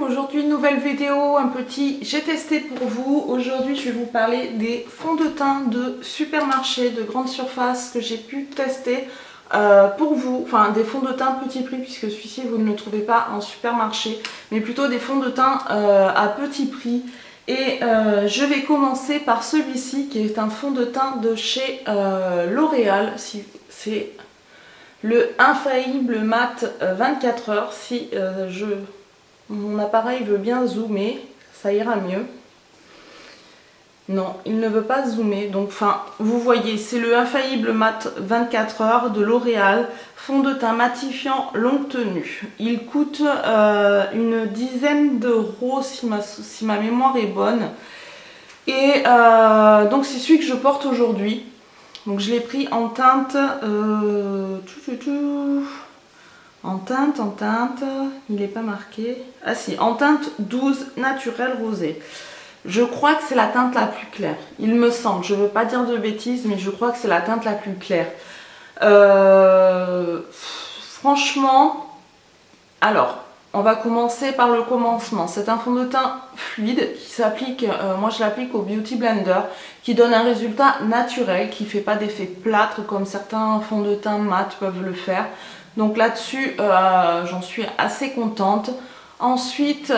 aujourd'hui nouvelle vidéo, un petit j'ai testé pour vous. Aujourd'hui je vais vous parler des fonds de teint de supermarché, de grande surface que j'ai pu tester pour vous. Enfin des fonds de teint petit prix puisque celui-ci vous ne le trouvez pas en supermarché, mais plutôt des fonds de teint à petit prix. Et je vais commencer par celui-ci qui est un fond de teint de chez L'Oréal. C'est le Infaillible Mat 24 heures. Si mon appareil veut bien zoomer, ça ira mieux. Non, il ne veut pas zoomer. Donc, enfin, vous voyez, c'est le Infaillible Mat 24 heures de L'Oréal. Fond de teint matifiant longue tenue. Il coûte une dizaine d'euros si ma mémoire est bonne. Et donc, c'est celui que je porte aujourd'hui. Donc, je l'ai pris en teinte... En teinte, il n'est pas marqué. Ah si, en teinte 12 naturel rosé. Je crois que c'est la teinte la plus claire. Il me semble, je ne veux pas dire de bêtises, mais je crois que c'est la teinte la plus claire. Franchement, alors, on va commencer par le commencement. C'est un fond de teint fluide qui s'applique, moi je l'applique au Beauty Blender, qui donne un résultat naturel, qui ne fait pas d'effet plâtre comme certains fonds de teint mat peuvent le faire. Donc là-dessus, j'en suis assez contente. Ensuite,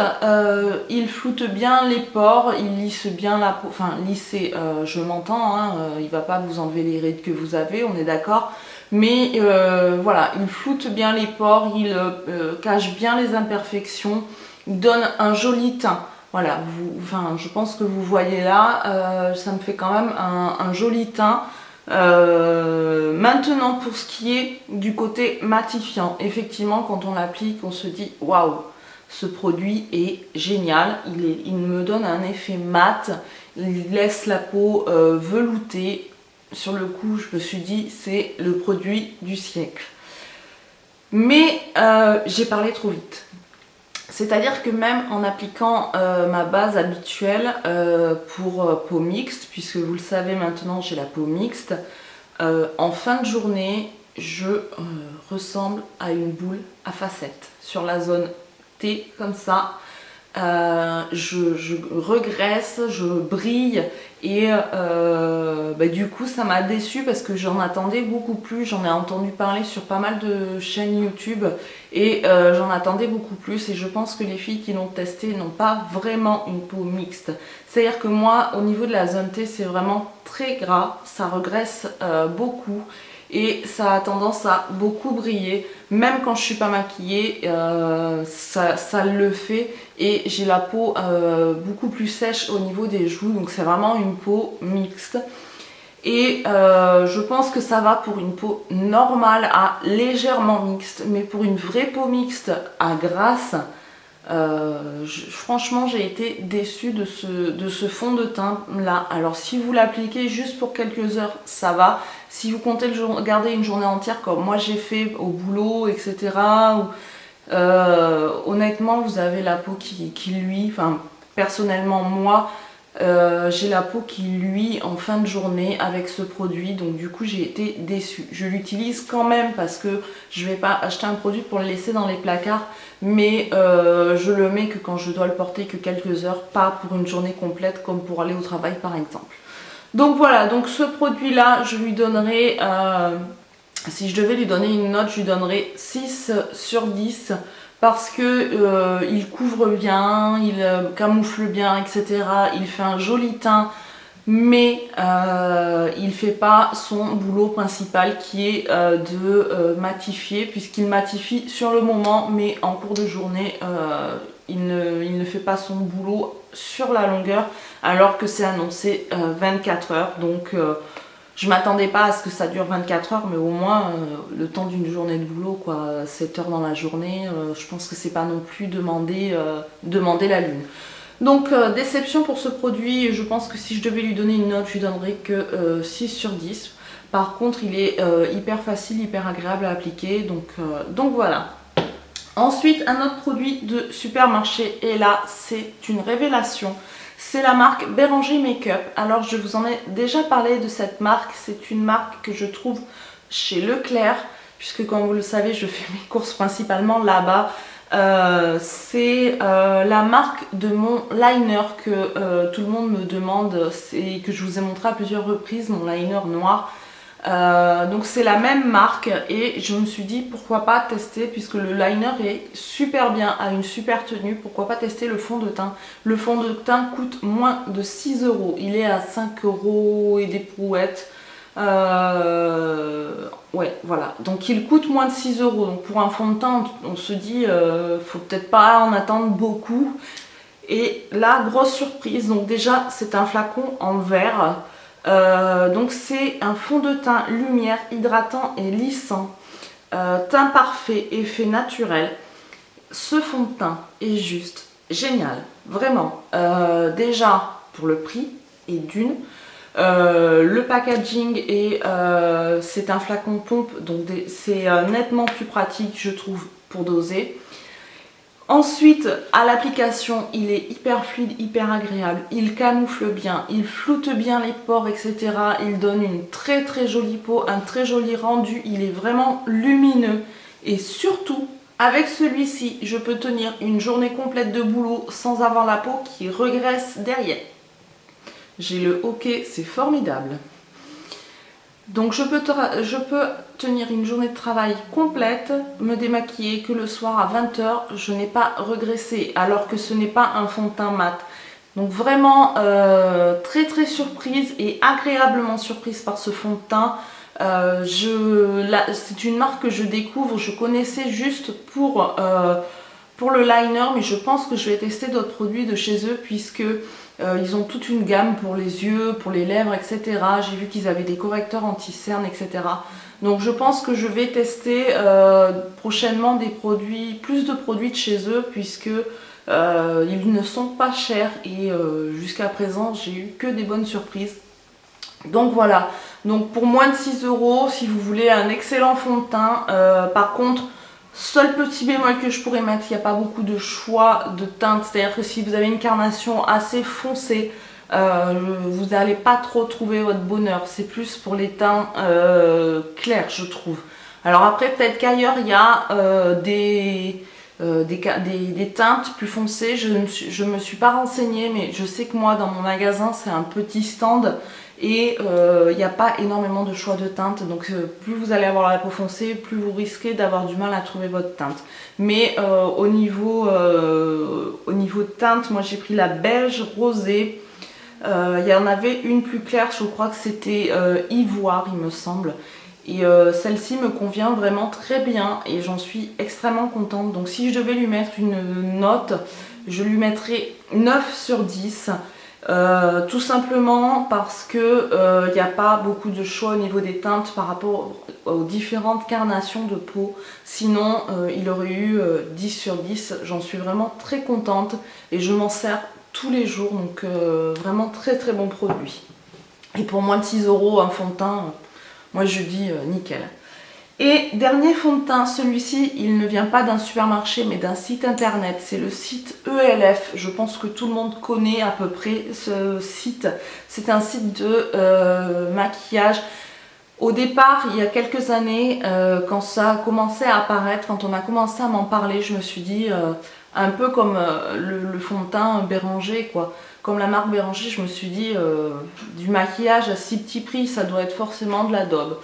il floute bien les pores, il lisse bien la peau. Enfin, lisser, je m'entends, hein, il ne va pas vous enlever les rides que vous avez, on est d'accord. Mais voilà, il floute bien les pores, il cache bien les imperfections, il donne un joli teint. Voilà, enfin, je pense que vous voyez là, ça me fait quand même un joli teint. Maintenant pour ce qui est du côté matifiant, effectivement quand on l'applique on se dit waouh, ce produit est génial, il me donne un effet mat, il laisse la peau veloutée. Sur le coup je me suis dit c'est le produit du siècle, mais j'ai parlé trop vite. C'est-à-dire que même en appliquant ma base habituelle pour peau mixte, puisque vous le savez maintenant j'ai la peau mixte, en fin de journée je ressemble à une boule à facettes. Sur la zone T comme ça, je regraisse, je brille et du coup ça m'a déçue parce que j'en attendais beaucoup plus. J'en ai entendu parler sur pas mal de chaînes YouTube et j'en attendais beaucoup plus, et je pense que les filles qui l'ont testé n'ont pas vraiment une peau mixte. C'est à dire que moi au niveau de la zone T c'est vraiment très gras, ça regraisse beaucoup et ça a tendance à beaucoup briller. Même quand je suis pas maquillée, ça le fait, et j'ai la peau beaucoup plus sèche au niveau des joues, donc c'est vraiment une peau mixte. Et je pense que ça va pour une peau normale à légèrement mixte, mais pour une vraie peau mixte à grasse, franchement j'ai été déçue de ce fond de teint là. Alors si vous l'appliquez juste pour quelques heures ça va, si vous comptez le garder une journée entière comme moi j'ai fait au boulot etc, honnêtement vous avez la peau qui luit. Enfin personnellement moi j'ai la peau qui luit en fin de journée avec ce produit, donc du coup j'ai été déçue. Je l'utilise quand même parce que je vais pas acheter un produit pour le laisser dans les placards, mais je le mets que quand je dois le porter que quelques heures, pas pour une journée complète comme pour aller au travail par exemple. Donc voilà, donc ce produit là je lui donnerai, si je devais lui donner une note, je lui donnerais 6 sur 10. Parce que il couvre bien, il camoufle bien, etc. Il fait un joli teint, mais il fait pas son boulot principal qui est de matifier, puisqu'il matifie sur le moment, mais en cours de journée, il ne fait pas son boulot sur la longueur, alors que c'est annoncé 24 heures. Donc je m'attendais pas à ce que ça dure 24 heures, mais au moins le temps d'une journée de boulot, quoi, 7 heures dans la journée, je pense que c'est pas non plus demander la lune. Donc déception pour ce produit. Je pense que si je devais lui donner une note, je lui donnerais que 6 sur 10. Par contre il est hyper facile, hyper agréable à appliquer, donc voilà. Ensuite un autre produit de supermarché, et là c'est une révélation. C'est la marque Béranger Make-up. Alors je vous en ai déjà parlé de cette marque, c'est une marque que je trouve chez Leclerc, puisque comme vous le savez je fais mes courses principalement là-bas. C'est la marque de mon liner que tout le monde me demande et que je vous ai montré à plusieurs reprises, mon liner noir. Donc c'est la même marque et je me suis dit pourquoi pas tester, puisque le liner est super bien, a une super tenue, pourquoi pas tester le fond de teint. Le fond de teint coûte moins de 6 €, il est à 5 € et des brouettes. Ouais, voilà, donc il coûte moins de 6 €. Donc pour un fond de teint on se dit faut peut-être pas en attendre beaucoup. Et là, grosse surprise, donc déjà c'est un flacon en verre. Donc c'est un fond de teint lumière hydratant et lissant, teint parfait, effet naturel. Ce fond de teint est juste génial, vraiment. Déjà pour le prix et d'une, le packaging et c'est un flacon pompe, donc c'est nettement plus pratique je trouve pour doser. Ensuite, à l'application, il est hyper fluide, hyper agréable, il camoufle bien, il floute bien les pores, etc. Il donne une très très jolie peau, un très joli rendu, il est vraiment lumineux. Et surtout, avec celui-ci, je peux tenir une journée complète de boulot sans avoir la peau qui regraisse derrière. J'ai le hockey, c'est formidable. Donc je peux tenir une journée de travail complète, me démaquiller que le soir à 20 h, je n'ai pas regressé, alors que ce n'est pas un fond de teint mat. Donc vraiment très très surprise et agréablement surprise par ce fond de teint. C'est une marque que je découvre, je connaissais juste pour le liner, mais je pense que je vais tester d'autres produits de chez eux puisque ils ont toute une gamme pour les yeux, pour les lèvres, etc. J'ai vu qu'ils avaient des correcteurs anti-cernes, etc. Donc je pense que je vais tester prochainement des produits, plus de produits de chez eux, puisque ils ne sont pas chers et jusqu'à présent j'ai eu que des bonnes surprises. Donc voilà, donc pour moins de 6 €, si vous voulez un excellent fond de teint, par contre, seul petit bémol que je pourrais mettre, il n'y a pas beaucoup de choix de teinte, c'est-à-dire que si vous avez une carnation assez foncée, vous n'allez pas trop trouver votre bonheur, c'est plus pour les teints clairs je trouve. Alors après peut-être qu'ailleurs il y a des teintes plus foncées, je me suis pas renseignée, mais je sais que moi dans mon magasin c'est un petit stand et il n'y a pas énormément de choix de teintes, donc plus vous allez avoir la peau foncée, plus vous risquez d'avoir du mal à trouver votre teinte. Mais au niveau de teinte, moi j'ai pris la beige rosée, il y en avait une plus claire, je crois que c'était ivoire il me semble. Et celle-ci me convient vraiment très bien et j'en suis extrêmement contente. Donc si je devais lui mettre une note, je lui mettrais 9 sur 10. Tout simplement parce que il n'y a pas beaucoup de choix au niveau des teintes par rapport aux différentes carnations de peau. Sinon il aurait eu 10 sur 10. J'en suis vraiment très contente et je m'en sers tous les jours. Donc vraiment très très bon produit. Et pour moins de 6 € un fond de teint, moi je dis nickel. Et dernier fond de teint, celui-ci il ne vient pas d'un supermarché mais d'un site internet, c'est le site ELF, je pense que tout le monde connaît à peu près ce site. C'est un site de maquillage. Au départ, il y a quelques années, quand ça a commencé à apparaître, quand on a commencé à m'en parler, je me suis dit, un peu comme le fond de teint Béranger quoi. Comme la marque Béranger, je me suis dit, du maquillage à si petit prix, ça doit être forcément de la daube.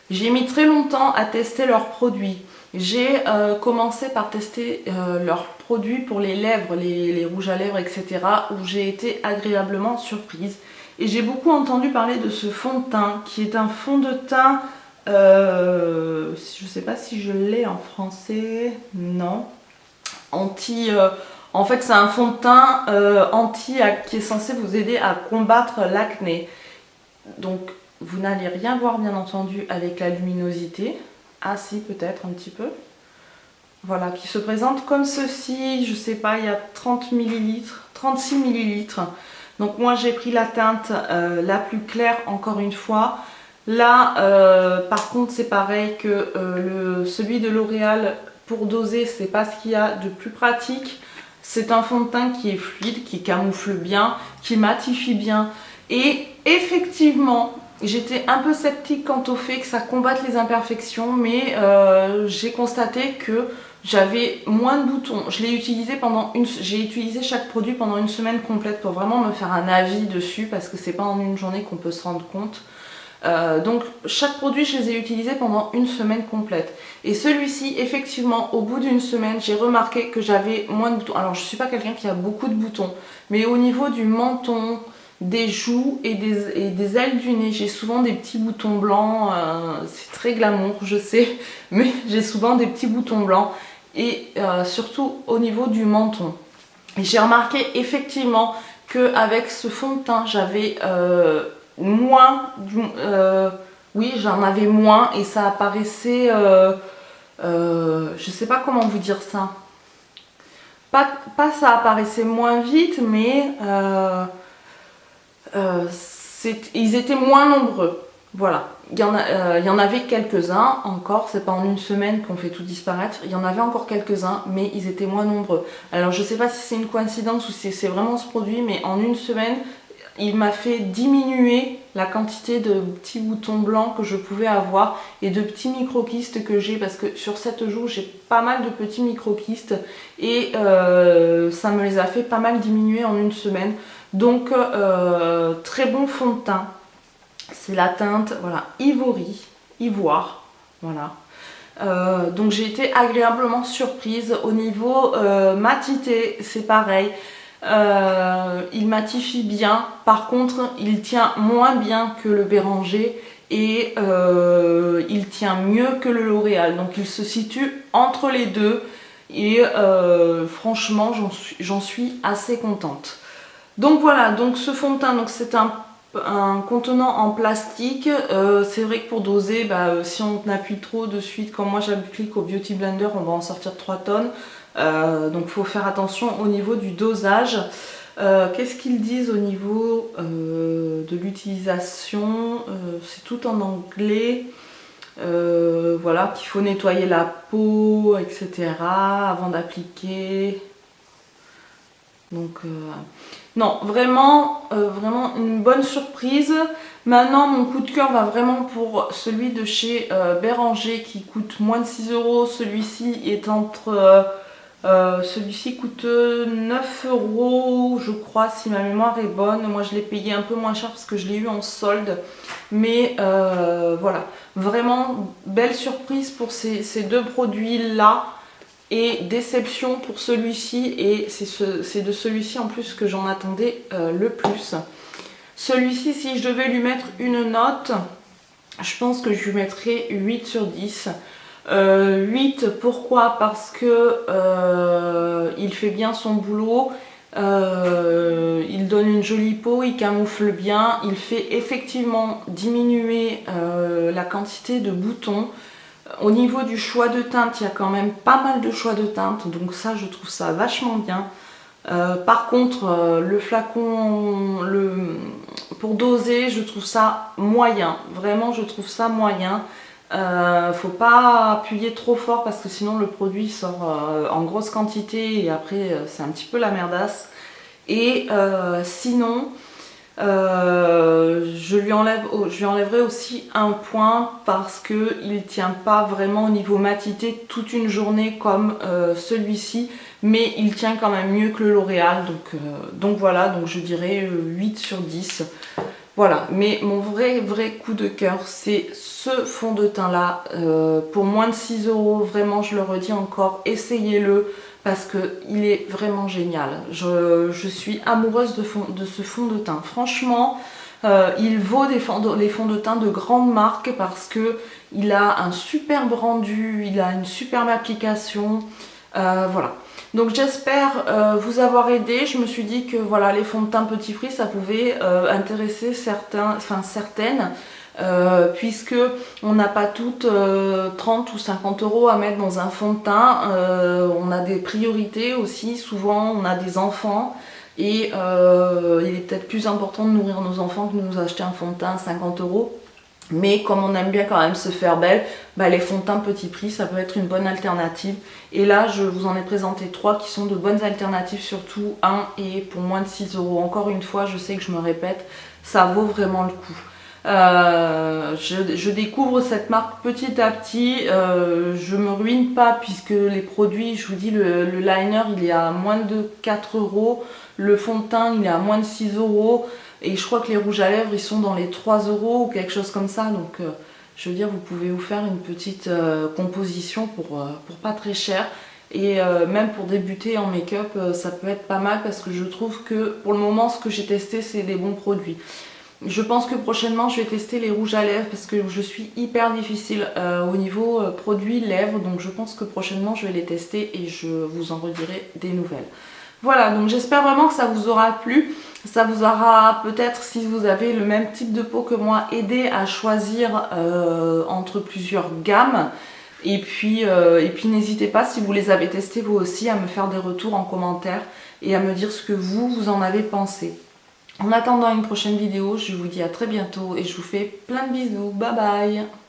J'ai mis très longtemps à tester leurs produits. J'ai commencé par tester leurs produits pour les lèvres, les rouges à lèvres, etc. où j'ai été agréablement surprise. Et j'ai beaucoup entendu parler de ce fond de teint, qui est un fond de teint, je ne sais pas si je l'ai en français, non. En fait, c'est un fond de teint qui est censé vous aider à combattre l'acné. Donc, vous n'allez rien voir bien entendu avec la luminosité. Ah si, peut-être un petit peu. Voilà, qui se présente comme ceci. Je sais pas, il y a 30 ml, 36 ml. Donc moi j'ai pris la teinte la plus claire encore une fois. Là, par contre, c'est pareil que celui de L'Oréal. Pour doser, c'est pas ce qu'il y a de plus pratique. C'est un fond de teint qui est fluide, qui camoufle bien, qui matifie bien. Et effectivement, j'étais un peu sceptique quant au fait que ça combatte les imperfections, mais j'ai constaté que j'avais moins de boutons. Je l'ai utilisé j'ai utilisé chaque produit pendant une semaine complète pour vraiment me faire un avis dessus parce que c'est pas en une journée qu'on peut se rendre compte. Donc chaque produit je les ai utilisés pendant une semaine complète et celui-ci effectivement au bout d'une semaine j'ai remarqué que j'avais moins de boutons. Alors je suis pas quelqu'un qui a beaucoup de boutons, mais au niveau du menton, des joues et des ailes du nez, j'ai souvent des petits boutons blancs. C'est très glamour je sais, mais j'ai souvent des petits boutons blancs et surtout au niveau du menton. Et j'ai remarqué effectivement qu'avec ce fond de teint j'avais oui, j'en avais moins et ça apparaissait je sais pas comment vous dire ça, pas ça apparaissait moins vite, mais ils étaient moins nombreux, voilà. Il y en avait quelques-uns encore, c'est pas en une semaine qu'on fait tout disparaître, il y en avait encore quelques-uns mais ils étaient moins nombreux. Alors je sais pas si c'est une coïncidence ou si c'est vraiment ce produit, mais en une semaine il m'a fait diminuer la quantité de petits boutons blancs que je pouvais avoir et de petits micro-kystes que j'ai, parce que sur cette joue j'ai pas mal de petits micro-kystes et ça me les a fait pas mal diminuer en une semaine. Donc très bon fond de teint, c'est la teinte voilà ivoire, voilà. Donc j'ai été agréablement surprise. Au niveau matité c'est pareil. Il matifie bien, par contre il tient moins bien que le Béranger et il tient mieux que le L'Oréal, donc il se situe entre les deux et franchement j'en suis assez contente. Donc voilà, donc ce fond de teint, c'est un contenant en plastique. C'est vrai que pour doser, si on appuie trop de suite, comme moi j'applique au Beauty Blender, on va en sortir 3 tonnes. Donc il faut faire attention au niveau du dosage. Qu'est-ce qu'ils disent au niveau de l'utilisation? C'est tout en anglais. Voilà, qu'il faut nettoyer la peau, etc. avant d'appliquer. Donc non, vraiment, vraiment une bonne surprise. Maintenant, mon coup de cœur va vraiment pour celui de chez Béranger qui coûte moins de 6 €. Celui-ci est celui-ci coûte 9 € je crois, si ma mémoire est bonne. Moi je l'ai payé un peu moins cher parce que je l'ai eu en solde. Mais voilà, vraiment belle surprise pour ces deux produits là. Et déception pour celui-ci, et c'est de celui-ci en plus que j'en attendais le plus. Celui-ci, si je devais lui mettre une note, je pense que je lui mettrais 8 sur 10. 8, pourquoi? Parce que il fait bien son boulot, il donne une jolie peau, il camoufle bien, il fait effectivement diminuer la quantité de boutons. Au niveau du choix de teinte, il y a quand même pas mal de choix de teinte, donc ça je trouve ça vachement bien. Par contre, le flacon, pour doser, je trouve ça moyen. Vraiment, je trouve ça moyen. Faut pas appuyer trop fort parce que sinon le produit sort en grosse quantité et après c'est un petit peu la merdasse. Et sinon, je lui enlèverai aussi un point parce qu'il ne tient pas vraiment au niveau matité toute une journée comme celui-ci, mais il tient quand même mieux que le L'Oréal, donc voilà, donc je dirais 8 sur 10. Voilà, mais mon vrai coup de cœur, c'est ce fond de teint là, pour moins de 6 €, vraiment je le redis encore, essayez-le parce qu'il est vraiment génial. Je suis amoureuse de ce fond de teint, franchement, il vaut les fonds de teint de grandes marques parce qu'il a un superbe rendu, il a une superbe application, voilà. Donc j'espère vous avoir aidé. Je me suis dit que voilà, les fonds de teint petit prix ça pouvait intéresser certaines, puisque on n'a pas toutes 30 ou 50 € à mettre dans un fond de teint. On a des priorités aussi, souvent on a des enfants et il est peut-être plus important de nourrir nos enfants que de nous acheter un fond de teint à 50 €. Mais comme on aime bien quand même se faire belle, les fonds de teint petit prix, ça peut être une bonne alternative. Et là, je vous en ai présenté 3 qui sont de bonnes alternatives, surtout un et pour moins de 6 €. Encore une fois, je sais que je me répète, ça vaut vraiment le coup. Je découvre cette marque petit à petit, je me ruine pas puisque les produits, je vous dis, le liner il est à moins de 4 euros, le fond de teint il est à moins de 6 euros et je crois que les rouges à lèvres ils sont dans les 3 euros ou quelque chose comme ça, donc je veux dire vous pouvez vous faire une petite composition pour pas très cher. Et même pour débuter en make-up, ça peut être pas mal parce que je trouve que pour le moment ce que j'ai testé c'est des bons produits. Je pense que prochainement je vais tester les rouges à lèvres parce que je suis hyper difficile au niveau produits lèvres, donc je pense que prochainement je vais les tester et je vous en redirai des nouvelles. Voilà, donc j'espère vraiment que ça vous aura plu, ça vous aura peut-être, si vous avez le même type de peau que moi, aidé à choisir entre plusieurs gammes. Et puis n'hésitez pas, si vous les avez testés vous aussi, à me faire des retours en commentaire et à me dire ce que vous en avez pensé. En attendant une prochaine vidéo, je vous dis à très bientôt et je vous fais plein de bisous. Bye bye!